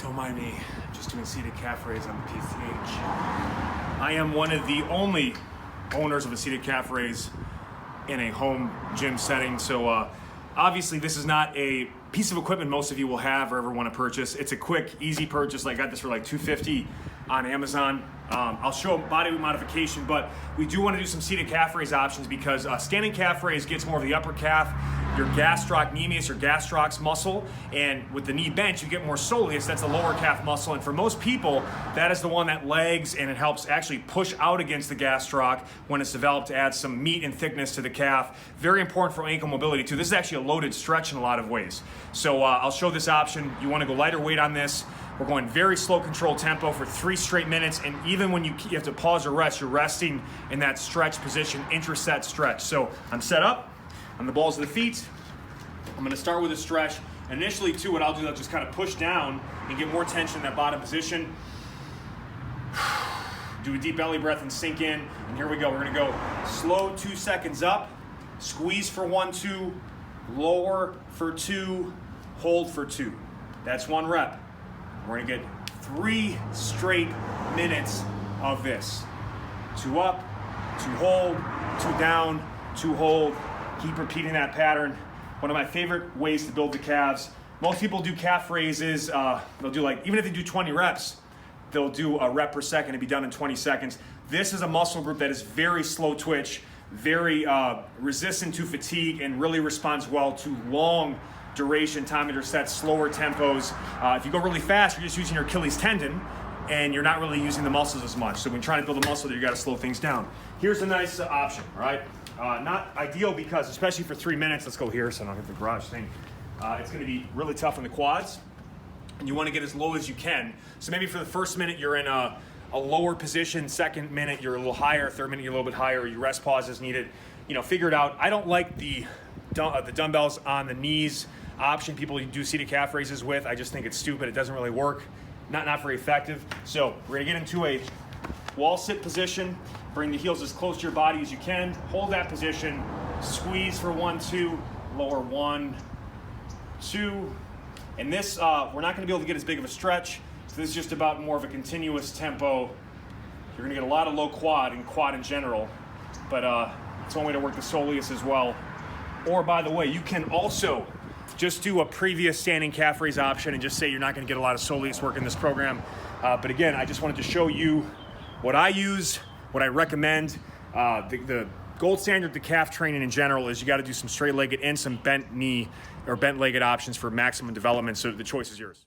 Don't mind me, just doing seated calf raise on the PCH. I am one of the only owners of a seated calf raise in a home gym setting. So obviously this is not a piece of equipment most of you will have or ever want to purchase. It's a quick, easy purchase. I got this for like $250 on Amazon. I'll show body weight modification, but we do want to do some seated calf raise options because standing calf raise gets more of the upper calf, your gastrocnemius or gastrocs muscle, and with the knee bench you get more soleus, that's the lower calf muscle, and for most people that is the one that lags, and it helps actually push out against the gastroc when it's developed to add some meat and thickness to the calf. Very important for ankle mobility too. This is actually a loaded stretch in a lot of ways. So I'll show this option. You want to go lighter weight on this. We're going very slow controlled tempo for 3 straight minutes, and even when you have to pause or rest, you're resting in that stretch position, intraset stretch. So I'm set up on the balls of the feet. I'm gonna start with a stretch. Initially too, what I'll do is I'll just kind of push down and get more tension in that bottom position. Do a deep belly breath and sink in, and here we go. We're gonna go slow 2 seconds up, squeeze for 1, 2, lower for 2, hold for 2. That's 1 rep. We're gonna get 3 straight minutes of this. 2 up, 2 hold, 2 down, 2 hold. Keep repeating that pattern. One of my favorite ways to build the calves. Most people do calf raises, they'll do like, even if they do 20 reps, they'll do a rep per second and be done in 20 seconds. This is a muscle group that is very slow twitch, very resistant to fatigue, and really responds well to long duration time intersets, slower tempos. If you go really fast, you're just using your Achilles tendon and you're not really using the muscles as much. So when trying to build a muscle, you gotta slow things down. Here's a nice option, all right? Not ideal because, especially for 3 minutes, let's go here so I don't hit the garage thing. It's gonna be really tough on the quads, and you wanna get as low as you can. So maybe for the first minute, you're in a lower position, second minute, you're a little higher, third minute, you're a little bit higher, your rest pause is needed. You know, figure it out. I don't like the dumbbells on the knees option people do seated calf raises with. I just think it's stupid. It doesn't really work. Not very effective. So we're gonna get into a wall sit position. Bring the heels as close to your body as you can. Hold that position. Squeeze for 1, 2. Lower 1, 2. And this, we're not gonna be able to get as big of a stretch. So this is just about more of a continuous tempo. You're gonna get a lot of low quad and quad in general, but it's one way to work the soleus as well. Or by the way, you can also just do a previous standing calf raise option and just say you're not gonna get a lot of soleus work in this program. But again, I just wanted to show you what I use, what I recommend. The gold standard to calf training in general is you gotta do some straight legged and some bent knee or bent legged options for maximum development, so the choice is yours.